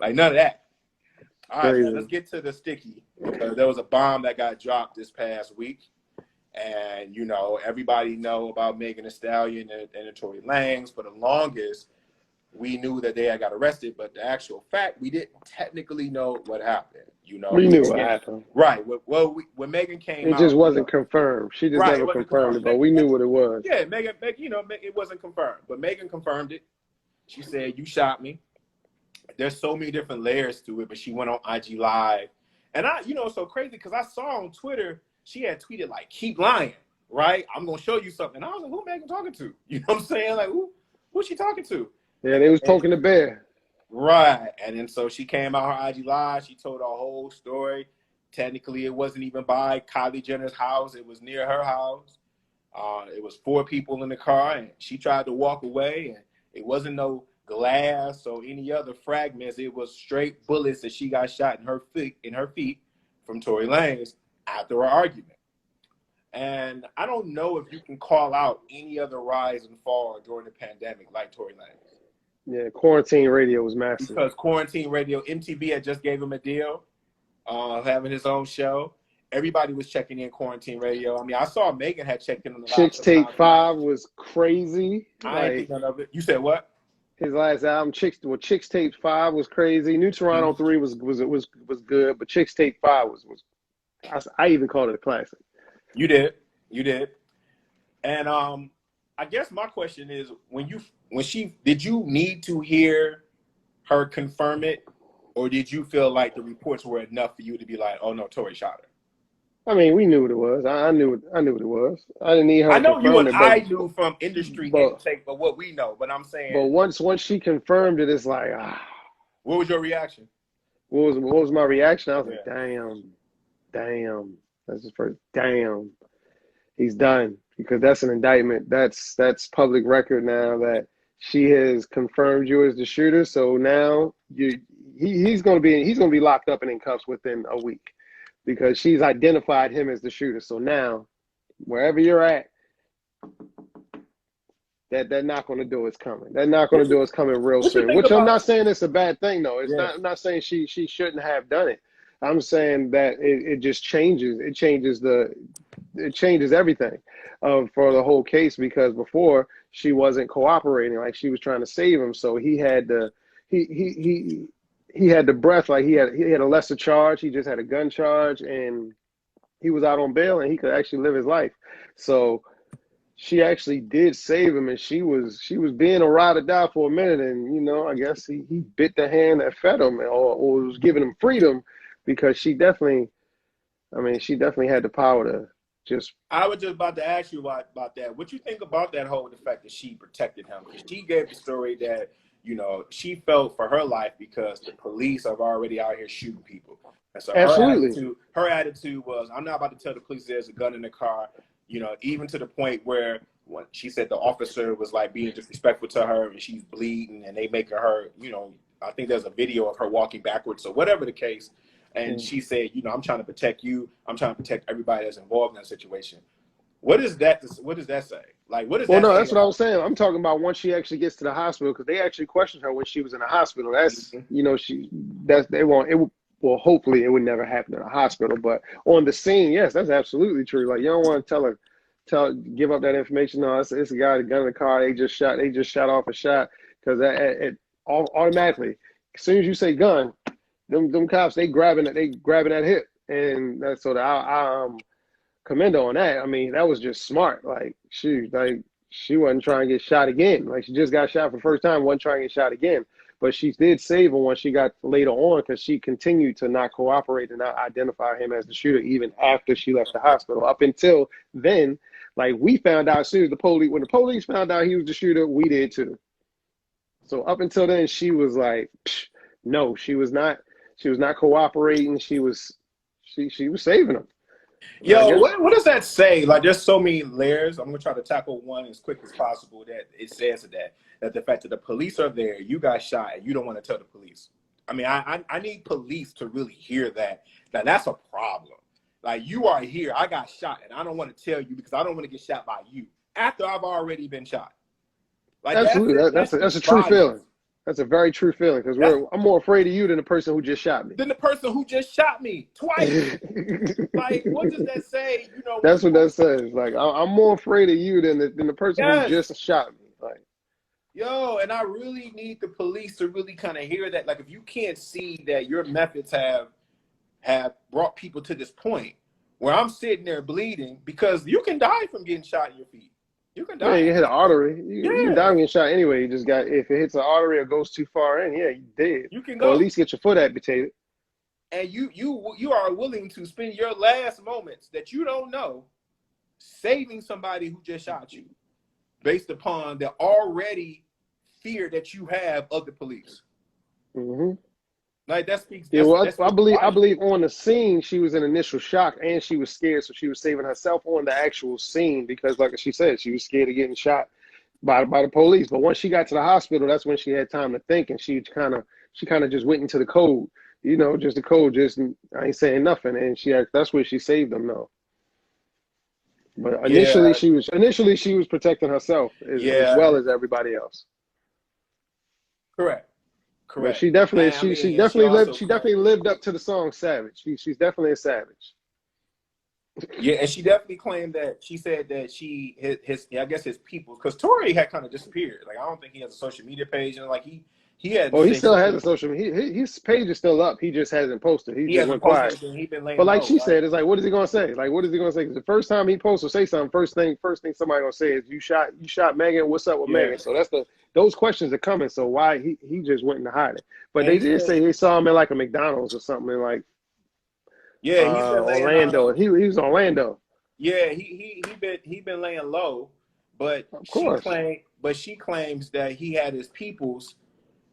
Like none of that. All right, Crazy. man, let's get to the sticky. There was a bomb that got dropped this past week. And, you know, everybody know about Megan Thee Stallion and Tory Lanez. For the longest, we knew that they had got arrested. But the actual fact, we didn't technically know what happened. You know, We knew what happened. Right. Well, when Megan came out. It just wasn't confirmed. She just never confirmed it, but we knew what it was. Yeah, Megan, you know, it wasn't confirmed. But Megan confirmed it. She said, you shot me. There's so many different layers to it, but she went on IG Live. And you know, it's so crazy because I saw on Twitter, she had tweeted like, keep lying, right? I'm going to show you something. And I was like, who Megan talking to? You know what I'm saying? Like, who's she talking to? Yeah, they was poking the bear. Right. And then so she came out her IG Live. She told her whole story. Technically, it wasn't even by Kylie Jenner's house. It was near her house. It was 4 people in the car, and she tried to walk away, and it wasn't no glass or any other fragments. It was straight bullets that she got shot in her feet from Tory Lanez after her argument. And I don't know if you can call out any other rise and fall during the pandemic like Tory Lanez. Yeah, quarantine radio was massive. Because quarantine radio, MTV had just gave him a deal, having his own show. Everybody was checking in quarantine radio. I mean, I saw Megan had checked in on the Chicks Tape 5 was crazy. I ain't think none of it. You said what? His last album, Chicks Tape 5 was crazy. New Toronto 3 was good, but Chicks Tape 5 was I even called it a classic. You did. And I guess my question is, did you need to hear her confirm it, or did you feel like the reports were enough for you to be like, oh no, Tory shot her? I mean, we knew what it was. I knew what it was. I didn't need her. I know you and I knew from industry intake, but what we know. But I'm saying. But once she confirmed it, it's like, What was your reaction? What was my reaction? I was like, damn. That's his first. Damn, he's done, because that's an indictment. That's public record now that she has confirmed you as the shooter. So now he's gonna be locked up and in cuffs within a week, because she's identified him as the shooter. So now, wherever you're at, that knock on the door is coming. That knock on the door is coming real soon. Which I'm not saying it's a bad thing, though. I'm not saying she shouldn't have done it. I'm saying that it just changes. It changes everything for the whole case, because before she wasn't cooperating. Like, she was trying to save him, so he had the breath. Like, he had a lesser charge. He just had a gun charge, and he was out on bail, and he could actually live his life. So she actually did save him, and she was being a ride or die for a minute, and you know, I guess he bit the hand that fed him, or was giving him freedom, because she definitely had the power to just. I was just about to ask you about that. What you think about that whole, the fact that she protected him? Because she gave the story that, you know, she felt for her life because the police are already out here shooting people. And so absolutely, her attitude was, I'm not about to tell the police there's a gun in the car. You know, even to the point where when she said the officer was like being disrespectful to her, and she's bleeding, and they making her, you know, I think there's a video of her walking backwards, or whatever the case. And she said, you know, I'm trying to protect you. I'm trying to protect everybody that's involved in that situation. What does that say? Like, what is that? Well, no, that's what I was saying. I'm talking about once she actually gets to the hospital, because they actually questioned her when she was in the hospital. That's, you know, well, hopefully it would never happen in a hospital, but on the scene, yes, that's absolutely true. Like, you don't want to give up that information. No, it's a guy with a gun in the car. They just shot off a shot, because it automatically, as soon as you say gun, them cops, they grabbing that hip, and that's so that I commend her on that. I mean, that was just smart. Like, she wasn't trying to get shot again. Like, she just got shot for the first time, wasn't trying to get shot again. But she did save him when she got later on, because she continued to not cooperate and not identify him as the shooter even after she left the hospital. Up until then, like, we found out as soon as when the police found out he was the shooter, we did too. So up until then, she was like, no, she was not cooperating. She was saving him. Yo, what does that say? Like, there's so many layers. I'm gonna try to tackle one as quick as possible. That it says that the fact that the police are there, you got shot, and you don't want to tell the police. I mean, I need police to really hear that. Now, that's a problem. Like, you are here, I got shot, and I don't want to tell you because I don't want to get shot by you after I've already been shot. Like, absolutely, that's a true feeling. That's a very true feeling because I'm more afraid of you than the person who just shot me. Than the person who just shot me twice. Like, what does that say? You know, That's what that says. Like, I'm more afraid of you than the person who just shot me. Like, yo, and I really need the police to really kind of hear that. Like, if you can't see that your methods have brought people to this point where I'm sitting there bleeding, because you can die from getting shot in your feet. You can die. Yeah, you hit an artery. You die getting shot anyway. You just got, if it hits an artery or goes too far in, yeah, you dead. You can go. Or at least get your foot amputated. And you are willing to spend your last moments that you don't know saving somebody who just shot you, based upon the already fear that you have of the police. Mm-hmm. Like, that speaks. Yeah, well, I believe on the scene she was in initial shock and she was scared, so she was saving herself on the actual scene because, like she said, she was scared of getting shot by the police. But once she got to the hospital, that's when she had time to think, and she kind of just went into the code, you know, just the code. Just, I ain't saying nothing, and that's where she saved them, though. But initially, she was protecting herself as well as everybody else. Correct. But she definitely lived up to the song "Savage." She's definitely a savage. Yeah, and she definitely claimed that. She said that his people, because Tory had kind of disappeared. Like, I don't think he has a social media page, and like he had. Oh, he still has a social media. His page is still up. He just hasn't posted. He just went quiet. But like she said, it's like, what is he gonna say? Like, what is he gonna say? Because the first time he posts or say something, first thing somebody gonna say is, "You shot Megan. What's up with Megan?" So those questions are coming. So why he just went into hiding? But they did say they saw him in like a McDonald's or something in like he's been Orlando. He was in Orlando. Yeah, he been laying low, but she claims that he had his peoples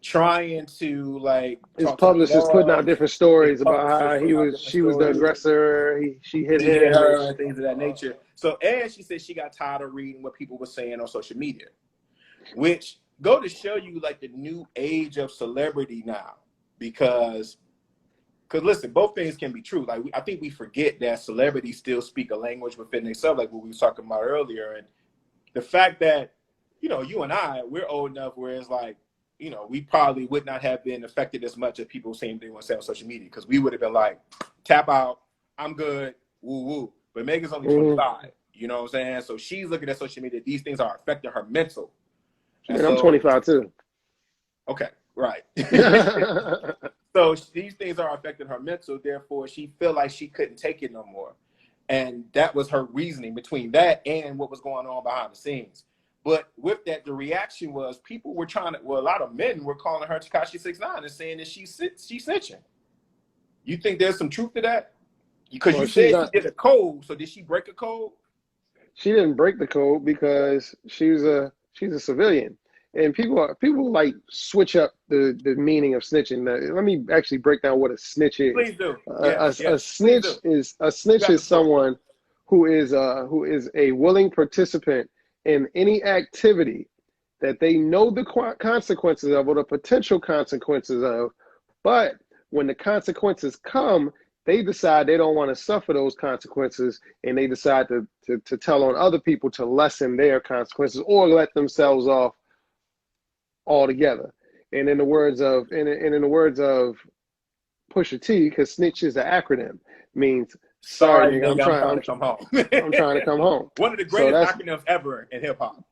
trying to, like, his publicist putting out different stories about how she was the aggressor. She hit her and things of that nature. So, and she said she got tired of reading what people were saying on social media, which go to show you, like, the new age of celebrity now, because listen, both things can be true. Like, I think we forget that celebrities still speak a language within themselves, like what we were talking about earlier. And the fact that, you know, you and I, we're old enough where it's like, you know, we probably would not have been affected as much as people saying they want to say on social media, because we would have been like, tap out, I'm good, woo woo. But Megan's only 25, you know what I'm saying? So she's looking at social media. These things are affecting her mental. And I'm 25 too. Okay, right. So these things are affecting her mental. Therefore, she felt like she couldn't take it no more. And that was her reasoning between that and what was going on behind the scenes. But with that, the reaction was people were a lot of men were calling her Tekashi 6ix9ine and saying that she's snitching. You think there's some truth to that? Because you said she did a code. So did she break a code? She didn't break the code because she's a civilian. And people like switch up the meaning of snitching. Let me actually break down what a snitch is. Please do. A snitch is someone who is a willing participant in any activity that they know the consequences of or the potential consequences of, but when the consequences come, they decide they don't want to suffer those consequences, and they decide to tell on other people to lessen their consequences or let themselves off altogether. And in the words of Pusha T, because snitch is an acronym, means sorry, nigga, I'm trying to come home. I'm trying to come home. One of the greatest acronyms ever in hip hop.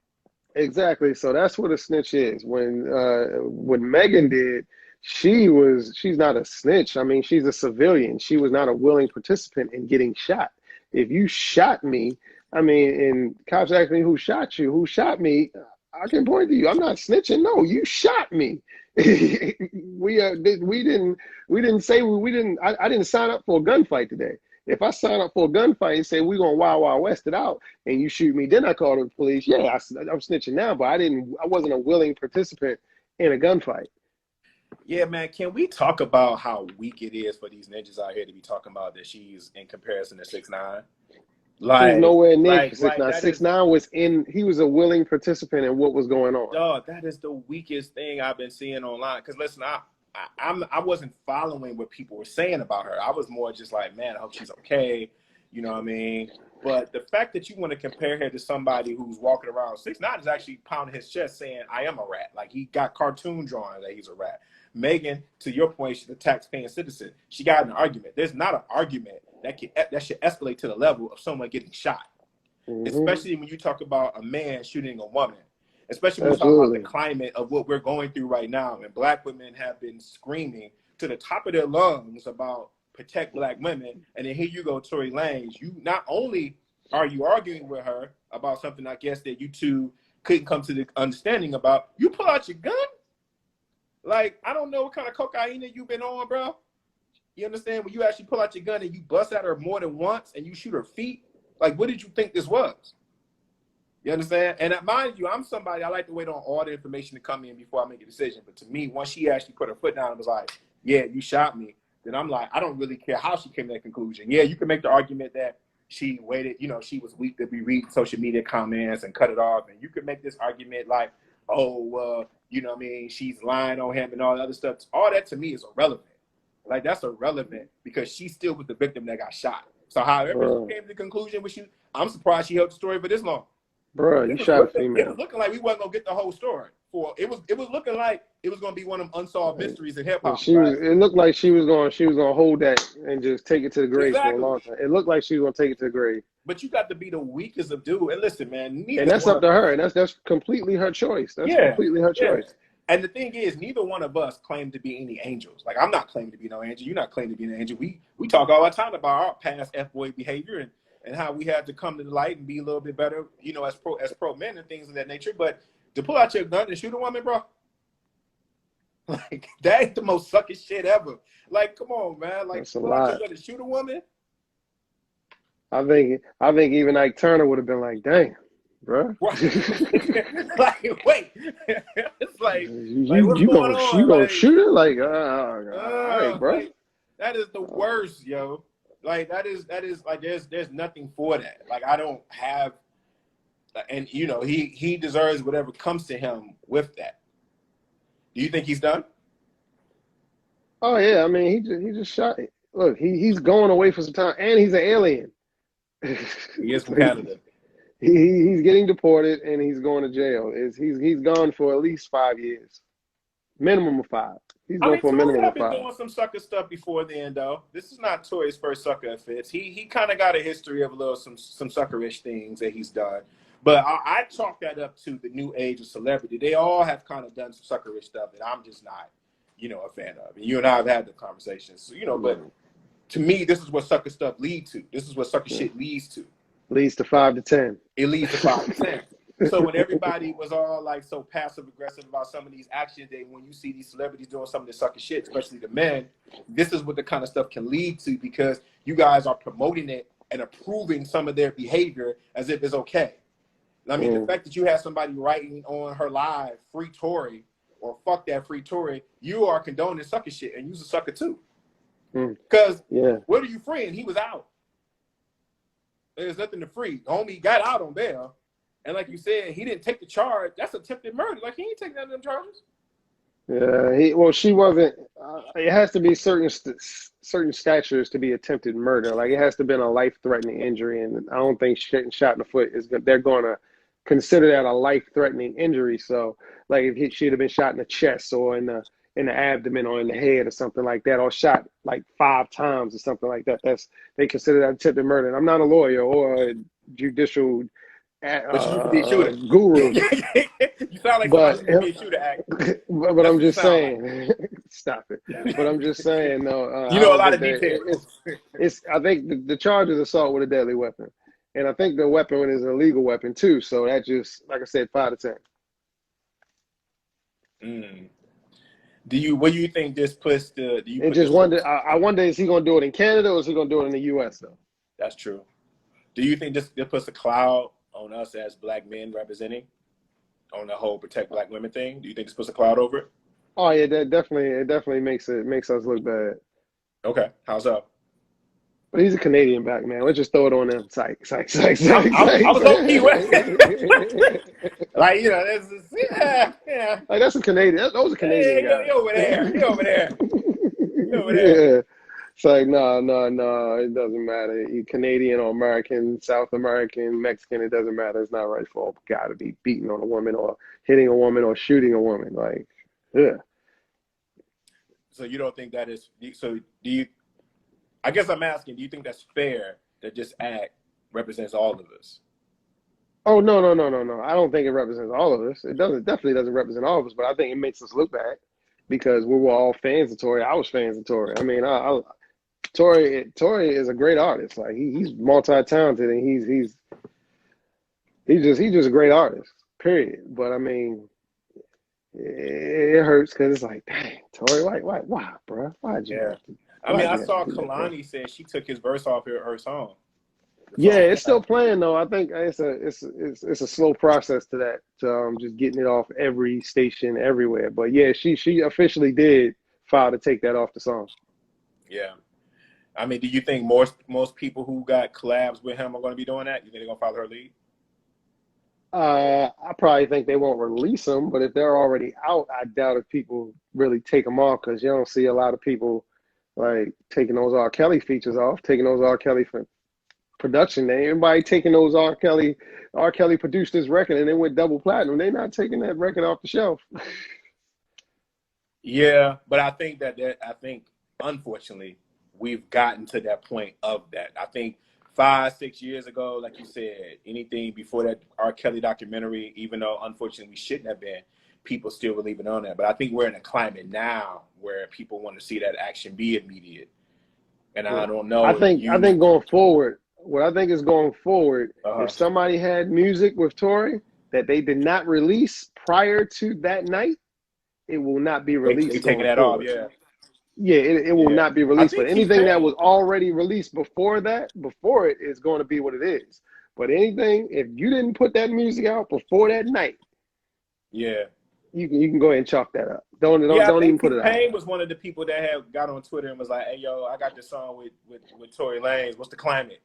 Exactly. So that's what a snitch is. When Megan did, she's not a snitch. I mean, she's a civilian. She was not a willing participant in getting shot. If you shot me, I mean, and cops ask me who shot you, who shot me, I can point to you. I'm not snitching. No, you shot me. I didn't sign up for a gunfight today. If I sign up for a gunfight and say we're gonna Wild Wild West it out and you shoot me, then I call the police. Yeah, I'm snitching now, but I wasn't a willing participant in a gunfight. Yeah, man. Can we talk about how weak it is for these ninjas out here to be talking about that she's in comparison to 6ix9ine? Like, he's nowhere near 6ix9ine. 6ix9ine he was a willing participant in what was going on. Dog, that is the weakest thing I've been seeing online. Because listen, I wasn't following what people were saying about her. I was more just like, man, I hope she's okay. You know what I mean? But the fact that you want to compare her to somebody who's walking around 6'9" is actually pounding his chest saying, I am a rat. Like, he got cartoon drawing that he's a rat. Megan, to your point, she's a tax-paying citizen. She got in an argument. There's not an argument that should escalate to the level of someone getting shot. Especially when you talk about a man shooting a woman. Especially when you talk about the climate of what we're going through right now. And black women have been screaming to the top of their lungs about protect black women. And then here you go, Tory Lanez. You not only are you arguing with her about something, I guess, that you two couldn't come to the understanding about, you pull out your gun? Like, I don't know what kind of cocaine that you've been on, bro. You understand? When you actually pull out your gun and you bust at her more than once and you shoot her feet, like, what did you think this was? You understand? And mind you, I'm somebody, I like to wait on all the information to come in before I make a decision. But to me, once she actually put her foot down and was like, yeah, you shot me, then I'm like, I don't really care how she came to that conclusion. Yeah, you can make the argument that she waited, you know, she was weak to be reading social media comments and cut it off. And you can make this argument like, oh, you know what I mean, she's lying on him and all that other stuff. All that to me is irrelevant. Like, that's irrelevant because she still was the victim that got shot. So however she came to the conclusion with you, I'm surprised she held the story for this long. Bro, you shot a female. It was looking like we wasn't gonna get the whole story. It was looking like it was gonna be one of them unsolved mysteries in hip hop. It looked like she was gonna hold that and just take it to the grave for a long time. It looked like she was gonna take it to the grave. But you got to be the weakest of dude. And listen, man, and that's up to her. And that's completely her choice. That's completely her choice. And the thing is, neither one of us claim to be any angels. Like, I'm not claiming to be no angel. You're not claiming to be an angel. We talk all the time about our past F-boy behavior and how we had to come to the light and be a little bit better, you know, as pro men and things of that nature. But to pull out your gun and shoot a woman, bro, like, that ain't the most suckest shit ever. Like, come on, man. Like, pull out your gun and shoot a woman. I think even Ike Turner would have been like, dang, bro. Like, wait. It's like, you gonna shoot her? Like, all right, bro. Like, that is the worst, yo. Like, that is like, there's nothing for that. Like, I don't have, and you know, he deserves whatever comes to him with that. Do you think he's done? Oh yeah, I mean, he just shot it. Look, he's going away for some time, and he's an alien. He is from Canada. He's getting deported, and he's going to jail. He's gone for at least 5 years, minimum of 5. He's going for a minimum of 5. Been doing some sucker stuff before then, though. This is not Tory's first sucker offense. He kind of got a history of a little some suckerish things that he's done. But I chalk that up to the new age of celebrity. They all have kind of done some suckerish stuff that I'm just not, you know, a fan of. And you and I have had the conversations, so, you know. But to me, this is what sucker stuff leads to. This is what sucker shit leads to. Leads to 5 to 10. It leads to 5 to 10. So when everybody was all like so passive aggressive about some of these actions, that when you see these celebrities doing some of this sucker shit, especially the men, this is what the kind of stuff can lead to, because you guys are promoting it and approving some of their behavior as if it's okay. I mean, the fact that you have somebody writing on her live, free Tory, or fuck that free Tory, you are condoning sucker shit, and you's a sucker too. Because what are you freeing? He was out. There's nothing to free. The homie got out on bail. And like you said, he didn't take the charge. That's attempted murder. Like, he ain't taking none of them charges. Yeah, she wasn't. It has to be certain statures to be attempted murder. Like, it has to have been a life-threatening injury, and I don't think getting shot in the foot they're going to consider that a life-threatening injury. So, like, if she'd have been shot in the chest or in the abdomen or in the head or something like that, or shot like 5 times or something like that, they consider that attempted murder. And I'm not a lawyer or a judicial guru. You sound like somebody who be a shooter act. But I'm just saying, stop it. But I'm just saying, no. You know a lot of details. I think the charge is assault with a deadly weapon, and I think the weapon is an illegal weapon too. So that just, like I said, 5 to 10. What do you think this puts the? I wonder, is he going to do it in Canada or is he going to do it in the U.S. though? That's true. Do you think this puts a cloud on us as black men representing on the whole protect black women thing? Do you think this puts a cloud over it? Oh yeah, it definitely makes us look bad. Okay, how's up? But he's a Canadian black man. Let's just throw it on him. Psych. I was low-key like, you know, yeah. Like, that's a Canadian. That was a Canadian guy. You over there. It's like, no, it doesn't matter. You Canadian or American, South American, Mexican, it doesn't matter. It's not right for a guy to be beating on a woman or hitting a woman or shooting a woman. Like, yeah. So you don't think that is, so do you, I guess I'm asking, do you think that's fair that this act represents all of us? Oh, no. I don't think it represents all of us. Definitely doesn't represent all of us, but I think it makes us look bad because we were all fans of Tory. I was fans of Tory. I mean, Tory is a great artist. Like he's multi-talented and he's just a great artist. Period. But I mean, it hurts because it's like, dang, Tory, why, bro? Why'd you have to? I mean, I You have to saw do that, bro? Kalani said she took his verse off her song. Yeah, it's still playing though. I think it's a slow process to that, to just getting it off every station everywhere. But yeah, she officially did file to take that off the song. Yeah. I mean, do you think most people who got collabs with him are going to be doing that? You think they're going to follow her lead? I probably think they won't release them, but if they're already out, I doubt if people really take them off because you don't see a lot of people like taking those R. Kelly features off, taking those R. Kelly for production. Everybody taking those R. Kelly produced this record and it went double platinum. They're not taking that record off the shelf. Yeah, but I think unfortunately we've gotten to that point of that. I think 5-6 years ago, like you said, anything before that R. Kelly documentary, even though unfortunately we shouldn't have been, people still were leaving on that. But I think we're in a climate now where people want to see that action be immediate. And I don't know. I think going forward, what I think is going forward, if somebody had music with Tory that they did not release prior to that night, it will not be released. They taking that off, yeah. Yeah, it will not be released. But anything that was already released before it is going to be what it is. But anything, if you didn't put that music out before that night, yeah, you can go ahead and chalk that up. Don't even put it out. Payne was one of the people that had got on Twitter and was like, "Hey, yo, I got this song with Tory Lanez. What's the climate?"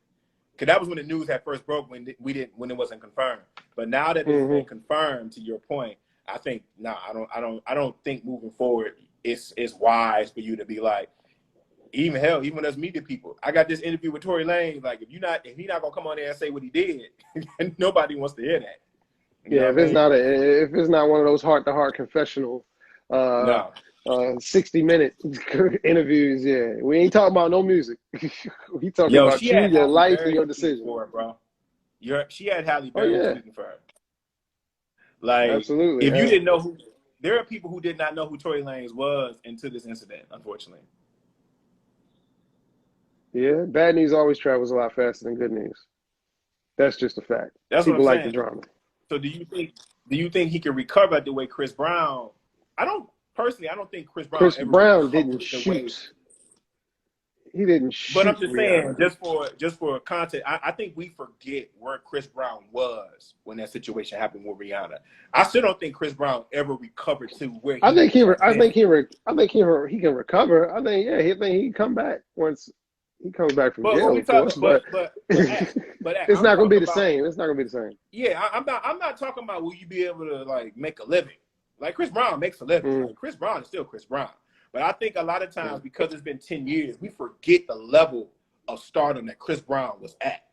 Because that was when the news had first broke when it wasn't confirmed. But now that it's been confirmed, to your point, I think I don't think moving forward it's wise for you to be like, even us media people. I got this interview with Tory Lanez. Like, if he not gonna come on there and say what he did, nobody wants to hear that. Yeah, if it's not one of those heart-to-heart confessional 60-minute interviews, yeah. We ain't talking about no music. We talking about you, your life, and your decision. For it, bro. She had Halle Berry speaking for her. Like, absolutely. If you didn't know there are people who did not know who Tory Lanez was until this incident, unfortunately. Yeah, bad news always travels a lot faster than good news. That's just a fact. That's people what I'm like saying. the drama. So do you think he can recover the way Chris Brown? I don't think Chris Brown didn't shoot. He didn't shoot. But I'm just saying, just for content, I think we forget where Chris Brown was when that situation happened with Rihanna. I still don't think Chris Brown ever recovered to where I think he can recover. I think he can come back once he comes back from jail, of course. But it's not going to be the same. It's not going to be the same. Yeah, I'm not talking about will you be able to like make a living. Like Chris Brown makes a living. Like, Chris Brown is still Chris Brown. But I think a lot of times, because it's been 10 years, we forget the level of stardom that Chris Brown was at.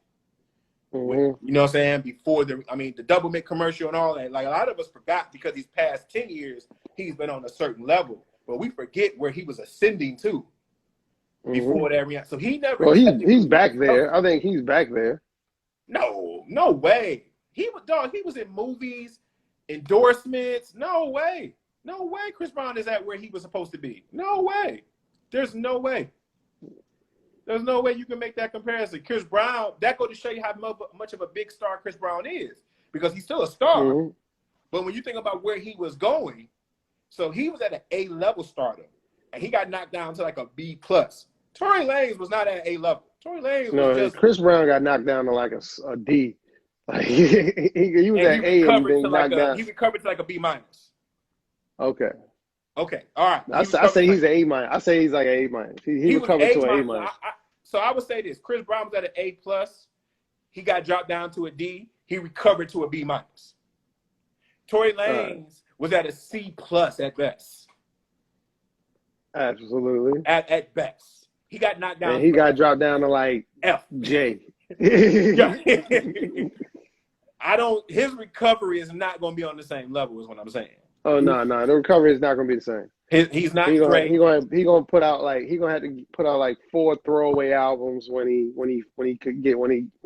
You know what I'm saying? Before the Double Mint commercial and all that. Like, a lot of us forgot because these past 10 years, he's been on a certain level. But we forget where he was ascending to before that. So he never. Well, he's back there. I think he's back there. No way. He was in movies, endorsements. No way Chris Brown is at where he was supposed to be. No way. There's no way you can make that comparison. Chris Brown, that goes to show you how much of a big star Chris Brown is, because he's still a star. But when you think about where he was going, so he was at an A-level stardom, and he got knocked down to like a B+. Tory Lanez was not at A-level. Tory Lanez was just... Chris Brown got knocked down to like a D. Like, he was at A and then knocked down. He recovered to like a B-. Okay. All right. I say he's an A-. I say he's like an A-. He recovered to an A-. So I would say this: Chris Brown was at an A+. He got dropped down to a D. He recovered to a B-. Tory Lanez was at a C+ at best. Absolutely. At best. He got knocked down. And he got dropped down to like F. J. His recovery is not going to be on the same level, is what I'm saying. Oh no, the recovery is not going to be the same. He's not great. He gonna put out like 4 throwaway albums when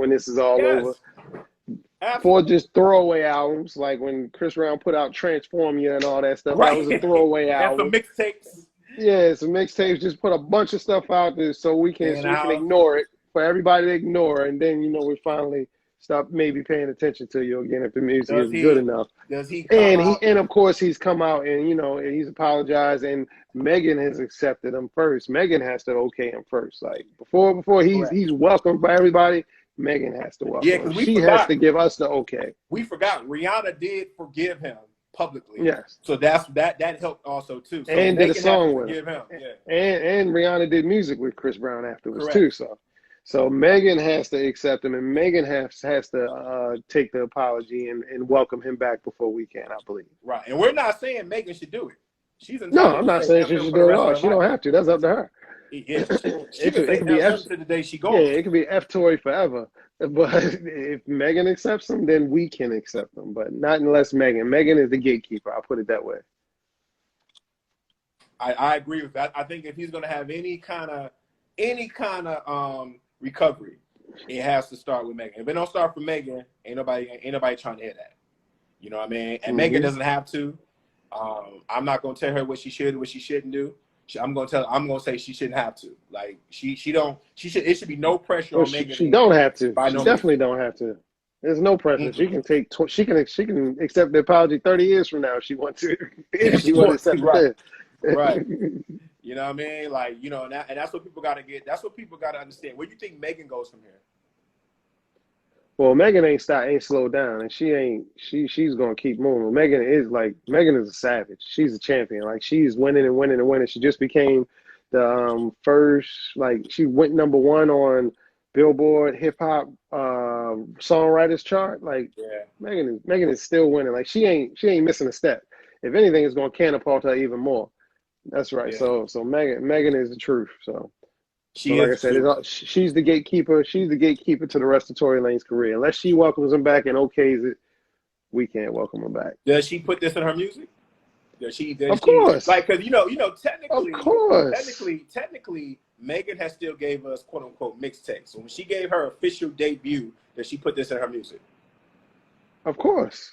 this is all over. Absolutely. 4 just throwaway albums, like when Chris Brown put out Transform You and all that stuff. Right. That was a throwaway album. And some mixtapes. Yeah, some mixtapes. Just put a bunch of stuff out there so we can ignore it, for everybody to ignore, and then we finally stop maybe paying attention to you again if the music is good enough. Does he? And of course he's come out and and he's apologized, and Megan has accepted him first. Megan has to okay him first. Like before he's welcomed by everybody. Megan has to welcome him. She has to give us the okay. We forgot Rihanna did forgive him publicly. Yes. So that helped also too. So and did a song with him. Yeah. And Rihanna did music with Chris Brown afterwards too. So Megan has to accept him, and Megan has to take the apology and welcome him back before we can, I believe. Right. And we're not saying Megan should do it. She's no, I'm not saying she should do it at all. She don't have to. That's up to her. Yeah, it could be F to the day she goes. Yeah, it could be F Tory forever. But if Megan accepts him, then we can accept him. But not unless Megan. Megan is the gatekeeper. I'll put it that way. I agree with that. I think if he's going to have any kind of recovery, it has to start with Megan. If it don't start from Megan, ain't nobody trying to hear that. You know what I mean? And Megan doesn't have to. I'm not going to tell her what she should and what she shouldn't do. I'm gonna say she shouldn't have to. Like it should be no pressure on Megan. She don't have to. She definitely don't have to. There's no pressure. Mm-hmm. She can accept the apology 30 years from now if she wants to. If she wants to accept it. Right. You know what I mean? Like, and that's what people gotta get. That's what people gotta understand. Where do you think Megan goes from here? Well, Megan ain't slowed down, and she's gonna keep moving. Megan is a savage. She's a champion. Like she's winning and winning and winning. She just became the first, she went #1 on Billboard hip hop songwriters chart. Megan is still winning. Like she ain't missing a step. If anything, it's gonna catapult her even more. That's right. Yeah. So Megan is the truth. So. Like I said, she's the gatekeeper. She's the gatekeeper to the rest of Tory Lanez career. Unless she welcomes him back and okays it, we can't welcome him back. Does she put this in her music? Of course. Because technically, of course. technically, Megan has still gave us quote unquote mixtapes. So when she gave her official debut, does she put this in her music? Of course.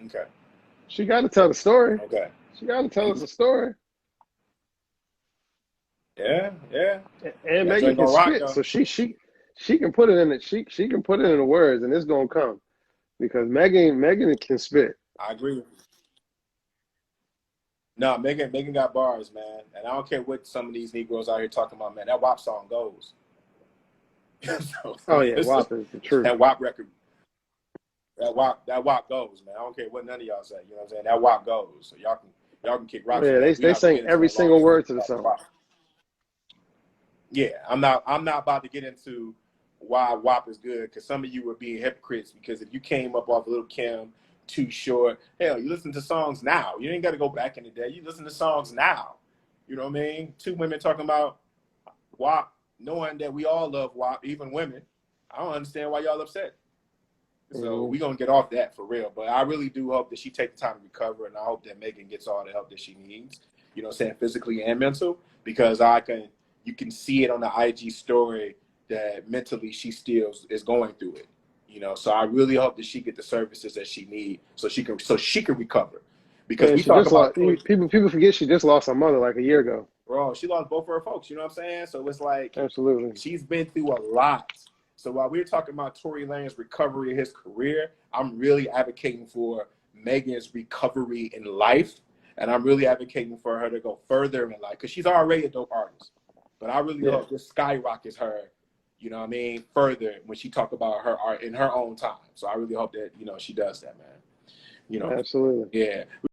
Okay. She got to tell the story. Okay. She got to tell us a story. Yeah. And Megan can spit, so she can put it in it. She can put it in the words, and it's gonna come because Megan can spit. I agree with you. No, Megan got bars, man, and I don't care what some of these Negroes out here talking about, man. That WAP song goes. Oh yeah, WAP is the truth. That WAP record. That WAP goes, man. I don't care what none of y'all say. You know what I'm saying? That WAP goes. So y'all can kick rocks. Yeah, they sing every single word to the song. Yeah, I'm not about to get into why WAP is good because some of you were being hypocrites because if you came up off Lil' Kim, Too Short, hell, you listen to songs now. You ain't got to go back in the day. You listen to songs now. You know what I mean? 2 women talking about WAP, knowing that we all love WAP, even women. I don't understand why y'all upset. So we're going to get off that for real. But I really do hope that she takes the time to recover, and I hope that Megan gets all the help that she needs, you know what I'm saying, physically and mental, because you can see it on the IG story that mentally she still is going through it, you know. So I really hope that she get the services that she needs so she can recover. Because we talk about people forget she just lost her mother like a year ago. Bro, she lost both of her folks. You know what I'm saying? So it's like absolutely she's been through a lot. So while we're talking about Tory Lanez's recovery in his career, I'm really advocating for Megan's recovery in life, and I'm really advocating for her to go further in life because she's already a dope artist. But I really hope this skyrockets her, you know what I mean, further when she talk about her art in her own time. So I really hope that, she does that, man. Absolutely. Yeah.